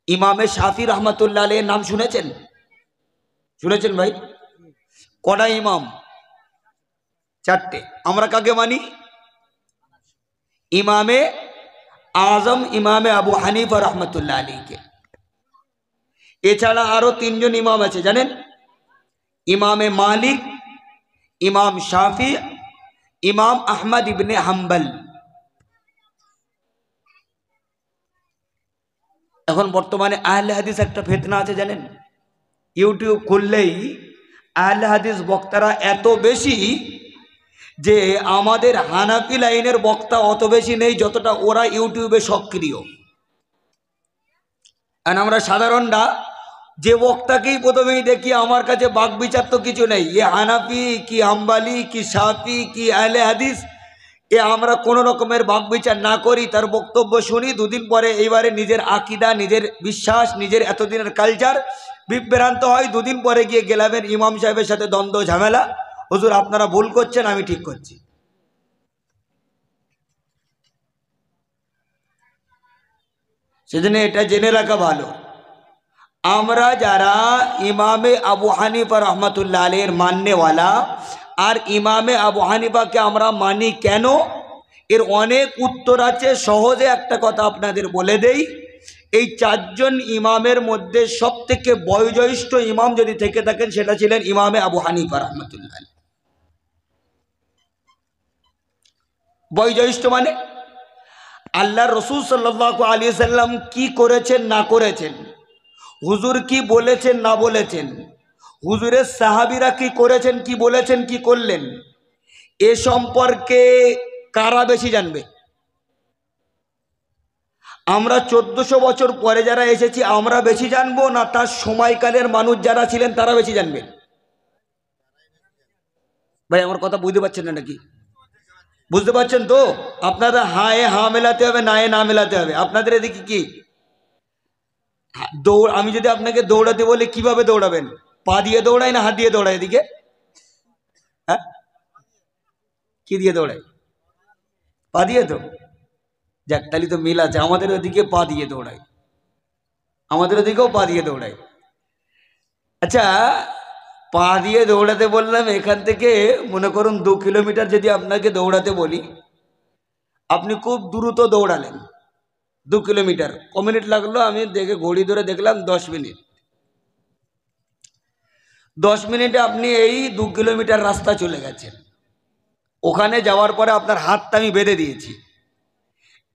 ইমামে শাফি রহমতুল্লাহ আলাইহির নাম শুনেছেন? শুনেছেন ভাই? কটা ইমাম? চারটে। আমরা কাকে মানি? ইমামে আজম ইমামে আবু হানিফা রহমতুল্লাহ আলাইহিকে। এছাড়া আরো তিনজন ইমাম আছে জানেন? ইমামে মালিক, ইমাম শাফি, ইমাম আহমদ ইবনে হাম্বল। এখন বর্তমানে আহলে হাদিস একটা ফিতনা আছে জানেন? ইউটিউব খুললেই আহলে হাদিস বক্তারা এত বেশি যে আমাদের হানাফি লাইনের বক্তা অত বেশি নেই যতটা ওরা ইউটিউবে সক্রিয়। আর আমরা সাধারণরা যে বক্তাকেই প্রথমেই দেখি আমার কাছে বাকবিচার তো কিছু নেই, এ হানাফি কি হাম্বালি কি শাফি কি আহলে হাদিস, এ আমরা কোনো রকমের বাকবিচার না করি, তার বক্তব্য শুনি, দুদিন পরে এইবারে নিজের আকিদা, নিজের বিশ্বাস, নিজের এতদিনের কালচার বিভ্রান্ত হয়। দুদিন পরে গিয়ে গেলামের ইমাম সাহেবের সাথে দ্বন্দ্ব ঝামেলা, হুজুর আপনারা ভুল করছেন, আমি ঠিক করছি। সেজন্য এটা জেনে রাখা ভালো, আমরা যারা ইমামে আবু হানিফা রহমতুল্লাহ আলাইহির মাননেওয়ালা, আর ইমামে আবু হানিফাকে আমরা মানি কেন, এর অনেক উত্তর আছে। সহজে একটা কথা আপনাদের বলে দেই, এই চারজন ইমামের মধ্যে সব থেকে বয়োজ্যেষ্ঠ ইমাম যদি থেকে থাকেন সেটা ছিলেন ইমামে আবু হানিফা রহমতুল্লাহ আলাইহি। বয়োজ্যেষ্ঠ মানে আল্লাহ রসুল সাল্লাল্লাহু আলাইহি সাল্লাম কি করেছেন না করেছেন, হুজুর কি বলেছেন না বলেছেন, হুজুরের সাহাবীরা কি করেছেন কি বলেছেন কি করলেন, এ সম্পর্কে কারা বেশি জানবে? আমরা 1400 বছর পরে যারা এসেছি আমরা বেশি জানবো, না তার সময়কালের মানুষ যারা ছিলেন তারা বেশি জানবে? ভাই আমার কথা বুঝতে পারছেন না নাকি? বুঝতে পারছেন তো? আপনারা হ্যাঁ এ হ্যাঁ মেলাতে হবে, না এ না মেলাতে হবে। আপনাদের এদিকে কি দৌড়, আমি যদি আপনাকে দৌড়াতে বলি কিভাবে দৌড়াবেন? পা দিয়ে দৌড়াই না হাত দিয়ে দৌড়াই? এদিকে হ্যাঁ কি দিয়ে দৌড়াই? পা দিয়ে তো। যাক তাহলে তো মিল আছে, আমাদের ওদিকে পা দিয়ে দৌড়াই, আমাদের ওদিকেও পা দিয়ে দৌড়াই। আচ্ছা পা দিয়ে দৌড়াতে বললাম, এখান থেকে মনে করুন 2 কিলোমিটার যদি আপনাকে দৌড়াতে বলি, আপনি খুব দ্রুত দৌড়ালেন 2 কিলোমিটার, ক মিনিট লাগলো? আমি দেখে ঘড়ি ধরে দেখলাম 10 মিনিট। 10 মিনিটে আপনি এই 2 কিলোমিটার রাস্তা চলে গেছেন। ওখানে যাওয়ার পরে আপনার হাতটা আমি বেঁধে দিয়েছি,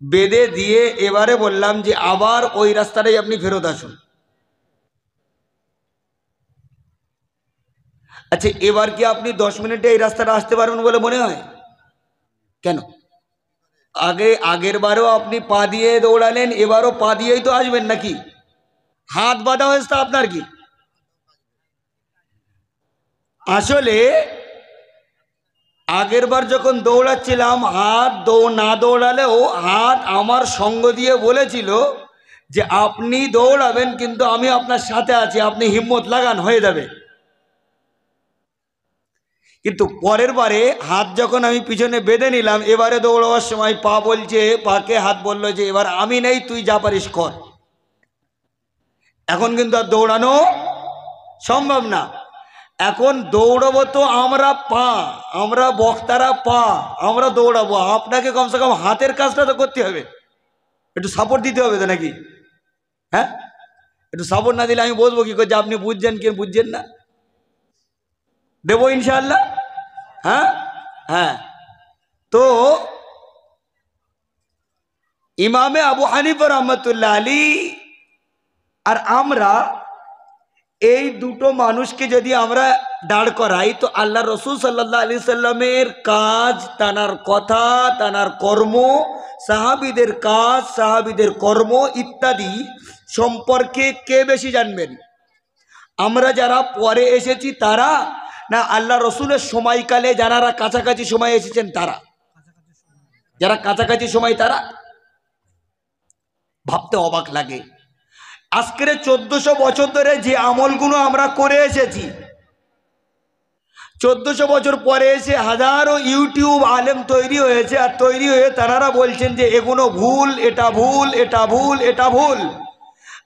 বেঁধে দিয়ে এবারে বললাম যে আবার ওই রাস্তাটাই আপনি ফেরত আসুন। আচ্ছা এবার কি আপনি 10 মিনিটে এই রাস্তাটা আসতে পারবেন বলে মনে হয়? কেন? আগের বারেও আপনি পা দিয়ে দৌড়ালেন, এবারও পা দিয়েই তো আসবেন নাকি? হাত বাঁধা হয়েছে আপনার কি? আসলে আগের বার যখন দৌড়াচ্ছিলাম হাত না দৌড়ালেও হাত আমার সঙ্গ দিয়ে বলেছিল যে আপনি দৌড়াবেন কিন্তু আমি আপনার সাথে আছি, আপনি হিম্মত লাগান, হয়ে যাবে। কিন্তু পরের বারে হাত যখন আমি পিছনে বেঁধে নিলাম, এবারে দৌড়াবার সময় পা বলছে, পাকে হাত বললো যে এবার আমি নেই, তুই যা পারিস কর। এখন কিন্তু আর দৌড়ানো সম্ভব না। এখন দৌড়াবো তো আমরা পা, আমরা বক্তারা পা, আমরা দৌড়াবো, আপনাকে কমসে কম হাতের কাজটা তো করতে হবে, একটু সাপোর্ট দিতে হবে তো নাকি? হ্যাঁ একটু সাপোর্ট না দিলে আমি বলবো কি করে যে আপনি বুঝছেন কি বুঝছেন না? দেবো ইনশাআল্লাহ। হ্যাঁ হ্যাঁ। তো ইমামে আবু হানিফা রহমতুল্লাহ আলাইহি আর আমরা, এই দুটো মানুষকে যদি আমরা দাঁড় করাই তো আল্লাহ রসুল সাল্লাল্লাহু আলাইহি সাল্লামের কাজ, তানার কথা, তানার কর্ম, সাহাবীদের কাজ, সাহাবীদের কর্ম ইত্যাদি সম্পর্কে কে বেশি জানবেন? আমরা যারা পরে এসেছি তারা, না আল্লাহ রসুলের সময়কালে যারা কাছাকাছি সময় এসেছেন তারা? যারা কাছাকাছি সময় তারা। ভাবতে অবাক লাগে, আজকের 1400 বছর ধরে যে আমলগুলো আমরা করে এসেছি, 1400 বছর পরে এসে হাজারো ইউটিউব আলেম তৈরি হয়েছে, আর তৈরি হয়ে তারা বলছেন যে এগুলো ভুল, এটা ভুল, এটা ভুল, এটা ভুল।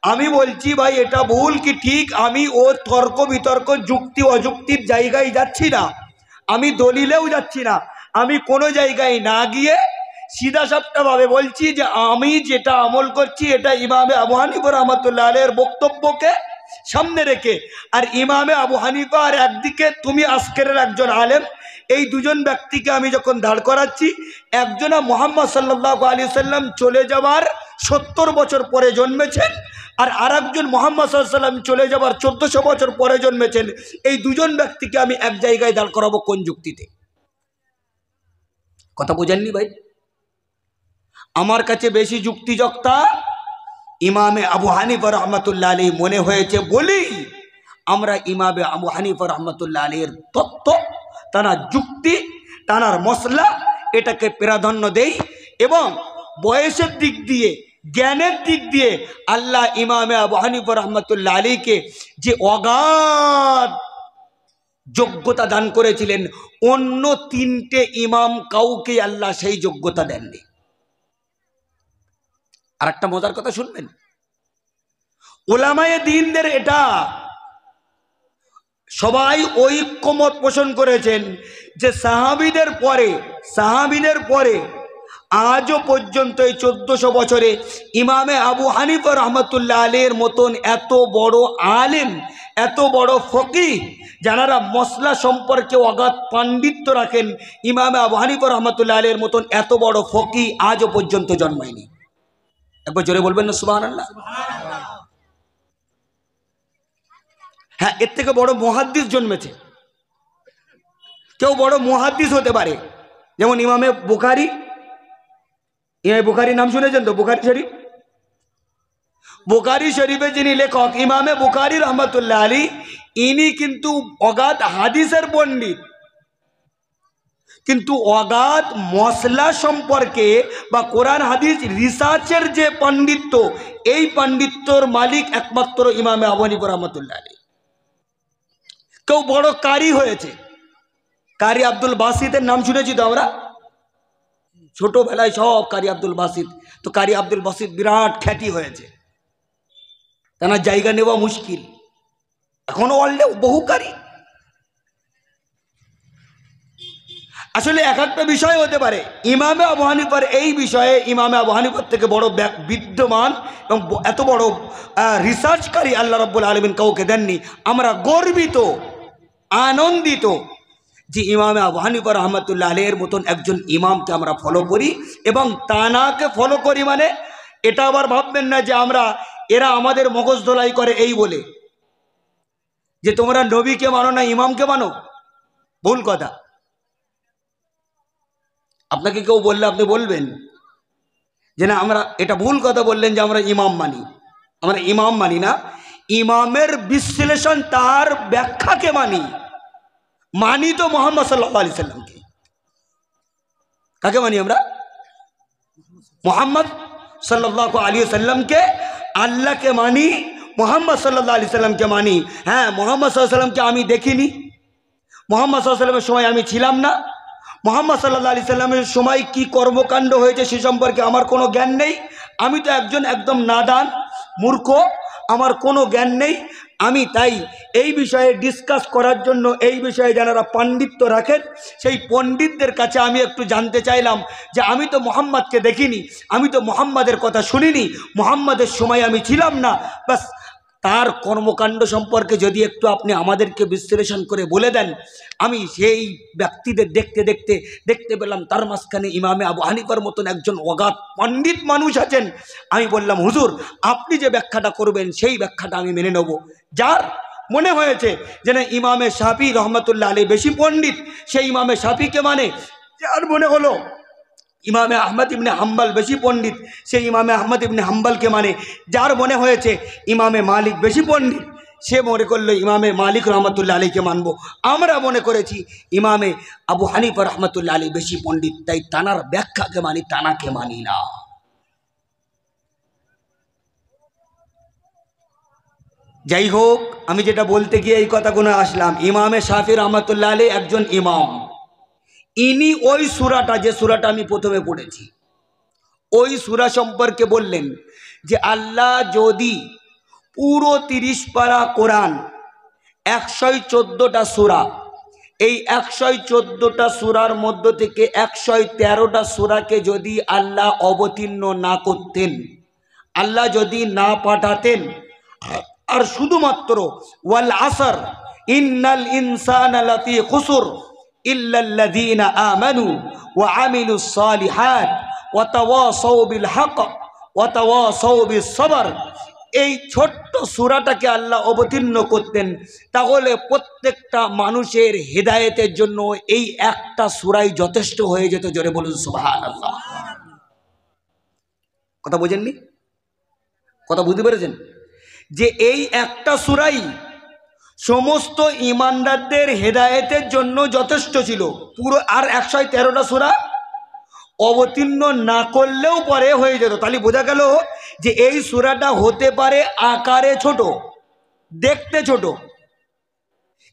আমি বলছি ভাই এটা ভুল কি ঠিক, আমি ও তর্ক বিতর্ক যুক্তি অযুক্তির জায়গায় যাচ্ছি না, আমি দলিলেও যাচ্ছি না, আমি কোনো জায়গায় না গিয়ে সিধা সাপটা ভাবে বলছি যে আমি যেটা আমল করছি এটা ইমামে আবু হানিফা রাহমাতুল্লাহ আলাইহির বক্তব্যকে সামনে রেখে। আর ইমামে আবু হানিফা আর একদিকে তুমি আজকের একজন আলেম, এই দুজন ব্যক্তিকে আমি যখন দাঁড় করাচ্ছি, একজনা মুহাম্মদ সাল্লাল্লাহু আলাইহি সাল্লাম চলে যাওয়ার 70 বছর পরে জন্মেছেন, আর আরেকজন মুহাম্মদ সাল্লাল্লাহু আলাইহি সাল্লাম চলে যাওয়ার 1400 বছর পরে জন্মেছেন। এই দুজন ব্যক্তিকে আমি এক জায়গায় দাঁড় করাবো কোন যুক্তিতে? কথা বোঝেননি ভাই? আমার কাছে বেশি যুক্তিযুক্তা ইমামে আবু হানিফা রহমতুল্লাহ আলাইহি মনে হয়েছে বলেই আমরা ইমামে আবু হানিফা রহমতুল্লাহ আলাইহির তত্ত্ব, তার যুক্তি, তার মসলা এটাকে প্রাধান্য দেই। এবং বয়সের দিক দিয়ে, জ্ঞানের দিক দিয়ে আল্লাহ ইমামে আবু হানিফা রহমতুল্লাহ আলাইহিকে যে অগাধ যোগ্যতা দান করেছিলেন, অন্য 3টে ইমাম কাউকে আল্লাহ সেই যোগ্যতা দেননি। আর একটা মজার কথা শুনবেন, উলামায়ে দ্বীনদের এটা সবাই ঐক্যমত পোষণ করেছেন যে সাহাবীদের পরে আজও পর্যন্ত এই 1400 বছরে ইমামে আবু হানিফা রহমতুল্লাহ আলাইহির মতন এত বড় আলেম, এত বড় ফকিহ, যারা মসলা সম্পর্কে অগাধ পাণ্ডিত্য রাখেন, ইমামে আবু হানিফা রহমতুল্লাহ আলাইহির মতন এত বড় ফকিহ আজও পর্যন্ত জন্মায়নি। একবার জোরে বলবেন না সুবহানাল্লাহ? হ্যাঁ, এর থেকে বড় মুহাদ্দিস জন্মেছে। কেউ বড় মুহাদ্দিস হতে পারে, যেমন ইমামে বুখারী। ইমামে বুখারী নাম শুনেছেন তো? বুখারী শরীফ, বুখারী শরীফে যিনি লেখক ইমামে বুখারী রহমতুল্লাহ আলাইহি, ইনি কিন্তু অগাধ হাদিসের পণ্ডিত, কিন্তু অগাধ মসলা সম্পর্কে বা কোরআন হাদিস রিসার্চের যে পাণ্ডিত্য, এই পাণ্ডিত্যর মালিক একমাত্র ইমামে আবু হানিফা রহমতুল্লাহ আলাইহি। কেউ বড় কারি হয়েছে, কারি আব্দুল বাসিতের নাম শুনেছি তো আমরা, ছোটবেলায় সব কারি আব্দুল বাসিত। তো কারি আব্দুল বাসিত বিরাট খ্যাতি হয়েছে, তার জায়গা নেওয়া মুশকিল, এখনো ওয়ার্ল্ডে বহু কারি। আসলে এক একটা বিষয় হতে পারে, ইমামে আবু হানিফার এই বিষয়ে ইমামে আবু হানিফার থেকে বড় বিদ্যমান এবং এত বড় রিসার্চকারী আল্লাহ রাব্বুল আলামিন কাউকে দেননি। আমরা গর্বিত, আনন্দিত যে ইমামে আবু হানিফা রহমতুল্লাহ আলাইহির মতন একজন ইমামকে আমরা ফলো করি। এবং তানাকে ফলো করি মানে এটা আবার ভাববেন না যে এরা আমাদের মগজ ধোলাই করে এই বলে যে তোমরা নবীকে মানো না ইমামকে মানো, ভুল কথা। আপনাকে কেউ বললে আপনি বলবেন যে না, আমরা এটা ভুল কথা বললেন যে আমরা ইমাম মানি। আমরা ইমাম মানি না, ইমামের বিশ্লেষণ, তার ব্যাখ্যাকে মানি তো মুহাম্মদ সাল্লাল্লাহু আলাইহি সাল্লামকে। কাকে মানি আমরা? মুহাম্মদ সাল্লাল্লাহু আলাইহি সাল্লামকে, আল্লাহকে মানি, মুহাম্মদ সাল্লাল্লাহু আলাইহি সাল্লামকে মানি। হ্যাঁ, মুহাম্মদ সাল্লাল্লাহু আলাইহি সাল্লামকে আমি দেখিনি, মুহাম্মদ সাল্লাল্লাহু আলাইহি সাল্লামের সময় আমি ছিলাম না, মুহাম্মদ সাল্লাল্লাহু আলাইহি সাল্লামের সময় কি কর্মকাণ্ড হয়েছে সে সম্পর্কে আমার কোনো জ্ঞান নেই। আমি তো একদম নাদান, মূর্খ, আমার কোনো জ্ঞান নেই। আমি তাই এই বিষয়ে ডিসকাস করার জন্য, এই বিষয়ে যারা পাণ্ডিত্য রাখেন সেই পণ্ডিতদের কাছে আমি একটু জানতে চাইলাম যে আমি তো মুহাম্মদকে দেখিনি, আমি তো মুহাম্মাদের কথা শুনিনি, মুহাম্মাদের সময় আমি ছিলাম না, বাস তার কর্মকাণ্ড সম্পর্কে যদি একটু আপনি আমাদেরকে বিশ্লেষণ করে বলে দেন। আমি সেই ব্যক্তিদের দেখতে পেলাম তার মাঝখানে ইমামে আবু হানিফার মতন একজন অগাধ পণ্ডিত মানুষ আছেন। আমি বললাম, হুজুর আপনি যে ব্যাখ্যাটা করবেন সেই ব্যাখ্যাটা আমি মেনে নেব। যার মনে হয়েছে যে না ইমামে শাফি রহমতুল্লাহ আলাইহি বেশি পণ্ডিত, সেই ইমামে শাফিকে মানে। যার মনে হলো ইমামে আহমদ ইবনে হাম্বল বেশি পণ্ডিত, সেই ইমামে আহমদ ইবনে হাম্বলকে মানে। যার মনে হয়েছে ইমামে মালিক বেশি পণ্ডিত, সে মনে করলো ইমামে মালিক রহমতুল্লাহ আলাইহিকে মানবো। আমরা মনে করেছি ইমামে আবু হানিফা রহমতুল্লাহ আলাইহি বেশি পণ্ডিত, তাই তানার ব্যাখ্যাকে মানি, তানাকে মানি না। যাই হোক, আমি যেটা বলতে গিয়ে এই কথাগুলো আসলাম, ইমামে শাফি রহমতুল্লাহ আলাইহি একজন ইমাম। ইনি ওই সূরাটা, যে সূরাটা আমি প্রথমে পড়েছি, ওই সূরা সম্পর্কে বললেন যে আল্লাহ যদি পুরো 30 পারা কোরআন, 114টা সূরা। এই 114টা সূরার মধ্য থেকে 113টা সূরাকে যদি আল্লাহ অবতীর্ণ না করতেন, আল্লাহ যদি না পাঠাতেন, আর শুধুমাত্র ওয়াল আসর ইন্নাল ইনসানা লাফি খুসর ইল্লাল্লাযীনা আমানু ওয়া আমিলুস সালিহাত ওয়া তাওয়াসাউ বিল হক ওয়া তাওয়াসাউ বিস সবর, এই ছোট্ট সূরাটাকে আল্লাহ অবতীর্ণ করতেন, তাহলে প্রত্যেকটা মানুষের হেদায়েতের জন্য এই একটা সূরাই যথেষ্ট হয়ে যেত। জোরে বলুন সুবহানাল্লাহ। কথা বোঝেননি? কথা বুঝতে পেরেছেন? যে এই একটা সূরাই সমস্ত ঈমানদারদের হেদায়েতের জন্য যথেষ্ট ছিল। পুরো আর 113টা সূরা অবতীর্ণ না করলেও পরে হয়ে যেত। তাহলে বোঝা গেল যে এই সূরাটা হতে পারে আকারে ছোট, দেখতে ছোট,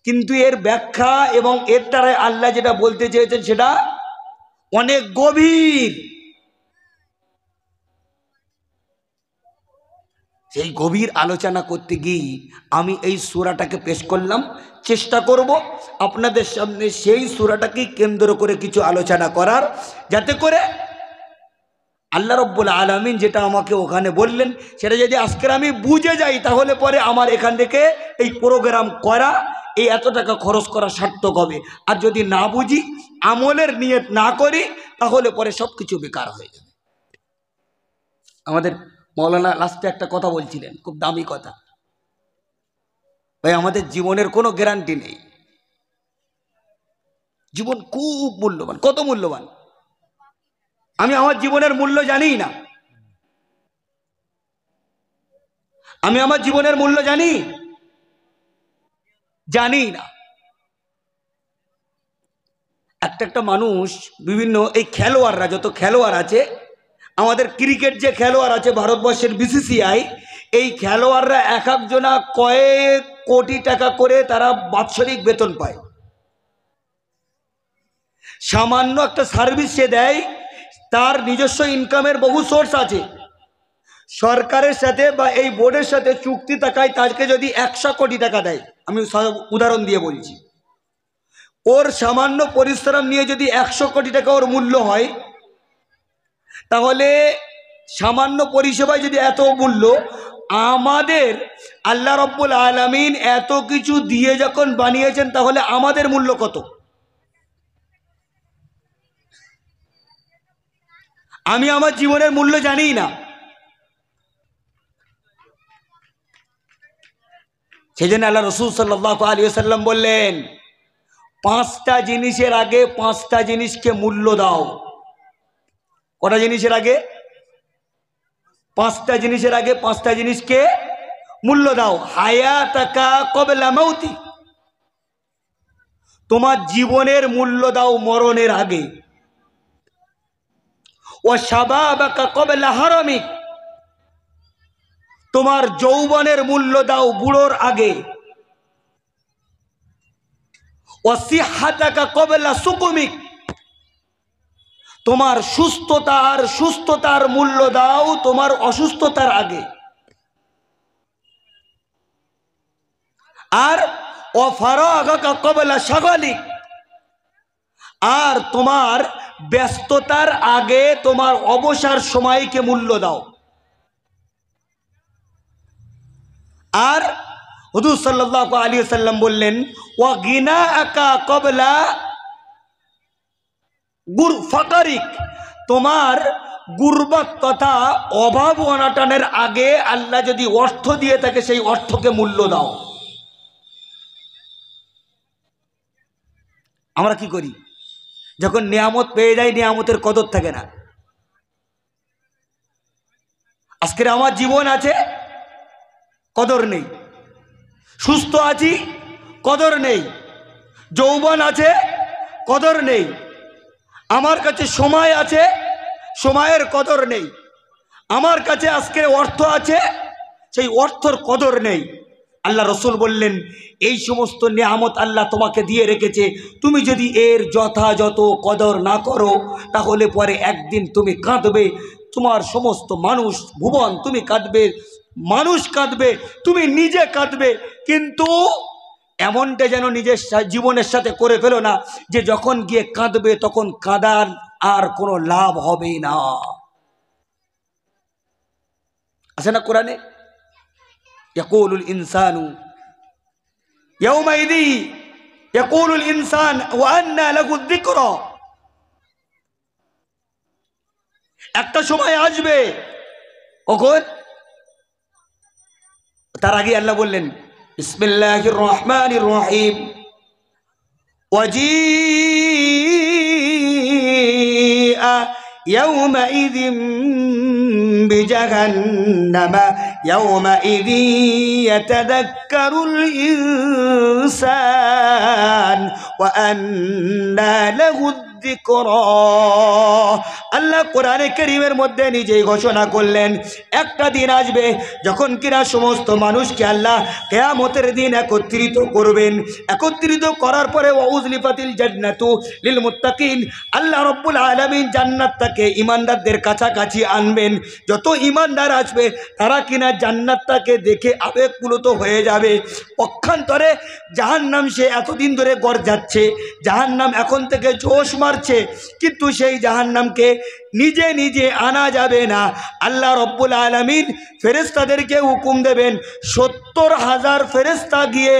কিন্তু এর ব্যাখ্যা এবং এর দ্বারা আল্লাহ যেটা বলতে চেয়েছেন সেটা অনেক গভীর। সেই গভীর আলোচনা করতে গিয়ে আমি এই সূরাটাকে পেশ করলাম। চেষ্টা করব আপনাদের সামনে সেই সূরাটাকে কেন্দ্র করে কিছু আলোচনা করার, যাতে করে আল্লাহ রাব্বুল আলামিন যেটা আমাকে ওখানে বললেন সেটা যদি আজকের আমি বুঝে যাই, তাহলে পরে আমার এখান থেকে এই প্রোগ্রাম করা, এই এত টাকা খরচ করা সার্থক হবে। আর যদি না বুঝি, আমলের নিয়ত না করি, তাহলে পরে সব কিছু বেকার হয়ে যাবে। আমাদের মৌলানা লাস্টে একটা কথা বলছিলেন, খুব দামি কথা। ভাই, আমাদের জীবনের কোনো গ্যারান্টি নেই। জীবন খুব মূল্যবান। কত মূল্যবান আমি আমার জীবনের মূল্য জানি না। আমি আমার জীবনের মূল্য জানি না। একটা মানুষ, বিভিন্ন এই খেলোয়াড়রা, যত খেলোয়াড় আছে, আমাদের ক্রিকেট যে খেলোয়াড় আছে ভারতবর্ষের বিসিসিআই, এই খেলোয়াড়রা এক একজনা কয়েক কোটি টাকা করে তারা বাৎসরিক বেতন পায়। সামান্য একটা সার্ভিস সে দেয়, তার নিজস্ব ইনকামের বহু সোর্স আছে। সরকারের সাথে বা এই বোর্ডের সাথে চুক্তি থাকায় তাকে যদি 100 কোটি টাকা দেয়, আমি উদাহরণ দিয়ে বলছি, ওর সামান্য পরিশ্রম নিয়ে যদি 100 কোটি টাকা ওর মূল্য হয়, তাহলে সামান্য পরিষেবায় যদি এত মূল্য, আমাদের আল্লাহ রাব্বুল আলামিন এত কিছু দিয়ে যখন বানিয়েছেন, তাহলে আমাদের মূল্য কত? আমি আমার জীবনের মূল্য জানি না। সেজন্য আল্লাহ রাসূল সাল্লাল্লাহু আলাইহি ওয়াসাল্লাম বললেন, 5টা জিনিসের আগে 5টা জিনিসকে মূল্য দাও। কটা জিনিসের আগে? 5টা জিনিসের আগে 5টা জিনিসকে মূল্য দাও। হায়াতাকা ক্বাবলা মাউতি, তোমার জীবনের মূল্য দাও মরণের আগে। ওয়া শাবাবাকা ক্বাবলা হারামিক, তোমার যৌবনের মূল্য দাও বুড়োর আগে। ওয়া সিহহাতাকা ক্বাবলা সুকুমিক, তোমার সুস্থতার মূল্য দাও তোমার অসুস্থতার আগে। আর ওয়াফারাগাকা ক্বাবলা শাগালিক, আর তোমার ব্যস্ততার আগে তোমার অবসর সময়কে মূল্য দাও। আর হুজুর সাল্লাল্লাহু আলাইহি ওয়াসাল্লাম বললেন, ওয়া গিনাআকা ক্বাবলা ফাকারিক, তোমার গুরবাত তথা অভাব অনাটনের আগে আল্লাহ যদি অর্থ দিয়ে থাকে, সেই অর্থকে মূল্য দাও। আমরা কি করি? যখন নিয়ামত পেয়ে যাই, নিয়ামতের কদর থাকে না। আজকের আমার জীবন আছে, কদর নেই। সুস্থ আছি, কদর নেই। যৌবন আছে, কদর নেই। আমার কাছে সময় আছে, সময়ের কদর নেই। আমার কাছে আজকে অর্থ আছে, সেই অর্থর কদর নেই। আল্লাহ রসুল বললেন, এই সমস্ত নিয়ামত আল্লাহ তোমাকে দিয়ে রেখেছে, তুমি যদি এর যথাযথ কদর না করো, তাহলে পরে একদিন তুমি কাঁদবে। তোমার সমস্ত মানুষ ভুবন তুমি কাঁদবে, মানুষ কাঁদবে, তুমি নিজে কাঁদবে, কিন্তু এমনটা যেন নিজের জীবনের সাথে করে ফেলো না যে যখন গিয়ে কাঁদবে তখন কাঁদার আর কোনো লাভ হবে না। আছে না কোরআনে, ইয়াকুলুল ইনসানু ইয়াউমাইযি ইয়াকুলুল ইনসান ওয়া আন্না লাহু যিকরা। একটা সময় আসবে, ওখন তার আগে আল্লাহ বললেন বিসমিল্লাহির রহমানির রহিম, ওয়াজিআ ইয়াউমাইযিন বিজাহান্নামা ইয়াউমাইযিন ইয়াতাযাক্কারুল ইনসান ওয়া আন্না লাহু যিকরা। আল্লাহ কোরআনে কারীমের মধ্যে নিজেই ঘোষণা করলেন একটা দিন আসবে যখন কিনা সমস্ত মানুষকে আল্লাহ কিয়ামতের দিন একত্রিত করবেন। একত্রিত করার পরে ওয়াউজলিফাতিল জান্নাতু লিল মুত্তাকিন, আল্লাহ রাব্বুল আলামিন জান্নাতটাকে ঈমানদারদের কাছাকাছি আনবেন। যত ঈমানদার আসবে তারা কিনা জান্নাতটাকে দেখে আবেগপ্লুত হয়ে যাবে। পক্ষান্তরে জাহান্নাম সে এতদিন ধরে গর্জাচ্ছে, জাহান্নাম এখন থেকে জোশ মারছে, কিন্তু সেই জাহান্নামকে নিজে নিজে আনা যাবে না। আল্লাহ রব্বুল আলামিন ফেরেশতাদেরকে হুকুম দেবেন 70,000 ফেরেশতা গিয়ে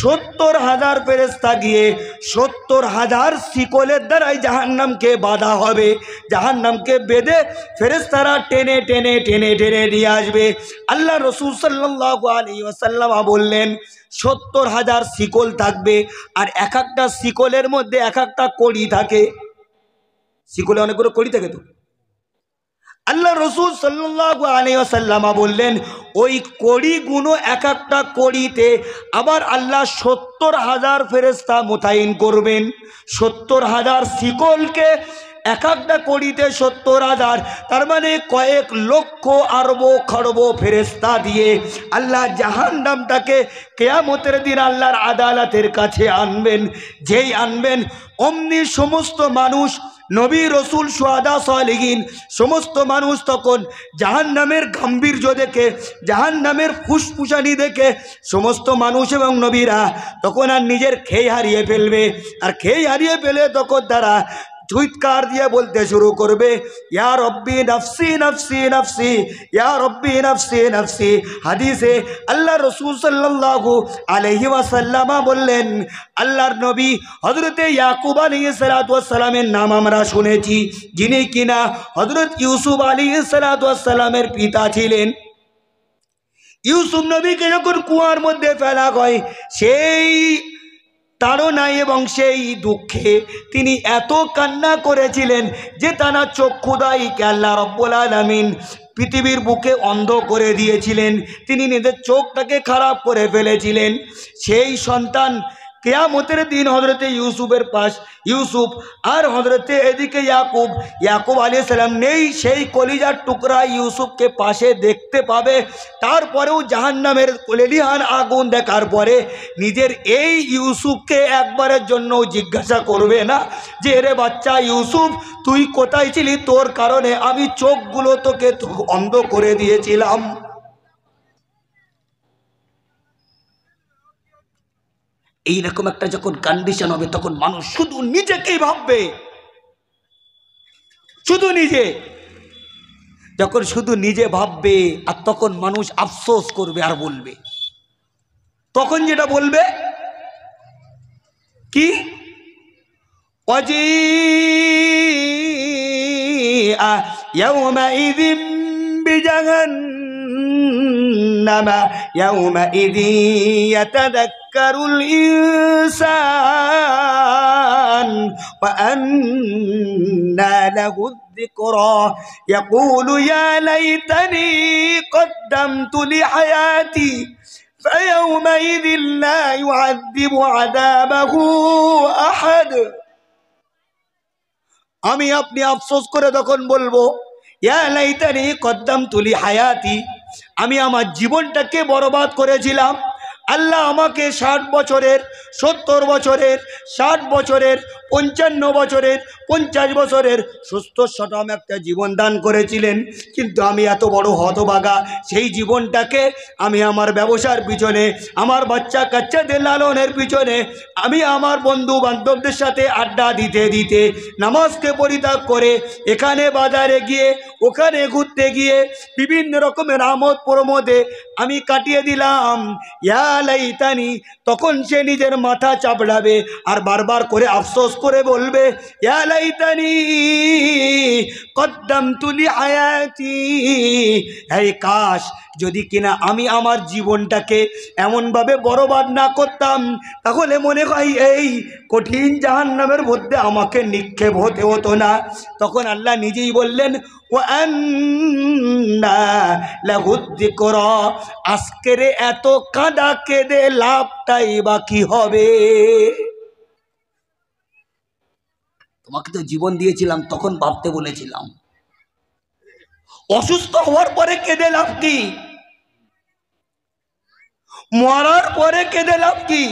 70,000 শিকলের দ্বারাই জাহান্নামকে বাঁধা হবে। জাহান্নামকে বেঁধে ফেরেশতারা টেনে টেনে টেনে টেনে নিয়ে আসবে। আল্লাহ রাসূল সাল্লাল্লাহু আলাইহি ওয়াসাল্লাম বললেন 70,000 শিকল থাকবে, আর এক একটা শিকলের মধ্যে এক একটা কড়ি থাকে। শিকলে অনেকগুলো কড়ি থাকে তো। আল্লাহ রাসূল সাল্লাল্লাহু আলাইহি ওয়াসাল্লাম বললেন ওই কড়িগুলো এক একটা কড়িতে আবার আল্লাহ 70,000 ফেরেশতা মোতায়েন করবেন। 70,000 শিকলকে এক একটা কড়িতে 70,000, তার মানে কয়েক লক্ষ আরব খরব ফেরেশতা দিয়ে আল্লাহ জাহান্নামটাকে কিয়ামতের দিন আল্লাহর আদালতের কাছে আনবেন। যেই আনবেন অমনি সমস্ত মানুষ, নবী রসুল শুহাদা সালেহীন সমস্ত মানুষ তখন জাহান্নামের গাম্ভীর্য দেখে, জাহান্নামের ফুসফুসানি দেখে সমস্ত মানুষ এবং নবীরা তখন আর নিজের খেই হারিয়ে ফেলবে। আর খেই হারিয়ে ফেলে তখন তারা চিৎকার দিয়ে বলতে শুরু করবে ইয়া রব্বি নফসি নফসি নফসি, ইয়া রব্বি নফসি নফসি। হাদিসে আল্লাহ রাসূল সাল্লাল্লাহু আলাইহি ওয়াসাল্লাম বললেন, আল্লাহর নবী হযরতে ইয়াকুব আলাইহিস সালাতু ওয়াস সালামের নাম আমরা শুনেছি, যিনি কিনা হযরত ইউসুফ আলাইহিস সালাতু ওয়াস সালামের পিতা ছিলেন। ইউসুফ নবীকে যখন কুয়ার মধ্যে ফেলা হয়, সেই তাড়নায় এবং সেই দুঃখে তিনি এত কান্না করেছিলেন যে তারা চক্ষুদায়ীকে আল্লাহ রব্বুল আলামিন পৃথিবীর বুকে অন্ধ করে দিয়েছিলেন। তিনি নিজের চোখটাকে খারাপ করে ফেলেছিলেন। সেই সন্তান কিয়ামতের দিন হযরতে ইউসুফের পাশ, ইউসুফ আর হযরতে এদিকে ইয়াকুব আলাইহিস সালাম নেই, সেই কলিজার টুকরা ইউসুফকে পাশে দেখতে পাবে। তারপরেও জাহান্নামের লেলিহান আগুন দেখার পরে নিজের এই ইউসুফকে একবারের জন্য জিজ্ঞাসা করবে না যে রে বাচ্চা ইউসুফ তুই কোথায় ছিলি, তোর কারণে আমি চোখগুলো তোকে অন্ধ করে দিয়েছিলাম। এইরকম একটা যখন কন্ডিশন হবে তখন মানুষ শুধু নিজেকেই ভাববে, শুধু নিজে। যখন শুধু নিজে ভাববে আর তখন মানুষ আফসোস করবে আর বলবে, তখন যেটা বলবে কি ওয়াজিআ ইয়াউমাইযিন বিজাহান্নামা ইয়াউমাইযিন ইয়াতাযাক্কারুল ইনসান ওয়া আন্না লাহু যিকরা ইয়াকুলু ইয়া লাইতানি কদ্দামতু লিহায়াতি ফায়াউমাইযিন লা ইউআযযিবু আযাবাহু আহাদ। আমি আপনি আফসোস করে তখন বলবো ইয়া লাইতানি কদ্দামতু লিহায়াতি, আমি আমার জীবনটাকে বরবাদ করেছিলাম, আল্লাহ আমাকে 60 বছরের, 70 বছরের, 60 বছরের, 55 বছরের, 50 বছরের সুস্থ সটম একটা জীবন দান করেছিলেন। কিন্তু আমি এত বড় হতভাগা, সেই জীবনটাকে আমি আমার ব্যবসার পিছনে, আমার বাচ্চা কাচ্চাদের লালনের পিছনে, আমি আমার বন্ধু বান্ধবদের সাথে আড্ডা দিতে দিতে, নামাজকে পরিত্যাগ করে, এখানে বাজারে গিয়ে, ওখানে ঘুরতে গিয়ে, বিভিন্ন রকমের আমোদ প্রমোদে আমি কাটিয়ে দিলাম। ইয়া লাইতানি, তখন সে নিজের মাথা চাপড়াবে আর বারবার করে আফসোস করে বলবে, ইয়া লাইতানি কদ্দামতু লিহায়াতি, এই কাশ যদি কিনা আমি আমার জীবনটাকে এমনভাবে বরবাদ না করতাম, তাহলে মনে হয় এই কঠিন জাহান্নামের মধ্যে আমাকে নিক্ষেপ হতে হতো না। তখন আল্লাহ নিজেই বললেন, ও আন্না লাহুদ যিকরা, আজকের এত কাঁদা কেঁদে লাভটাই বা কি হবে? তোমাকে তো জীবন দিয়েছিলাম, তখন ভাবতে বলেছিলাম। অসুস্থ হওয়ার পরে কেঁদে লাভ কি? মরার পরে কেঁদে লাভ কি?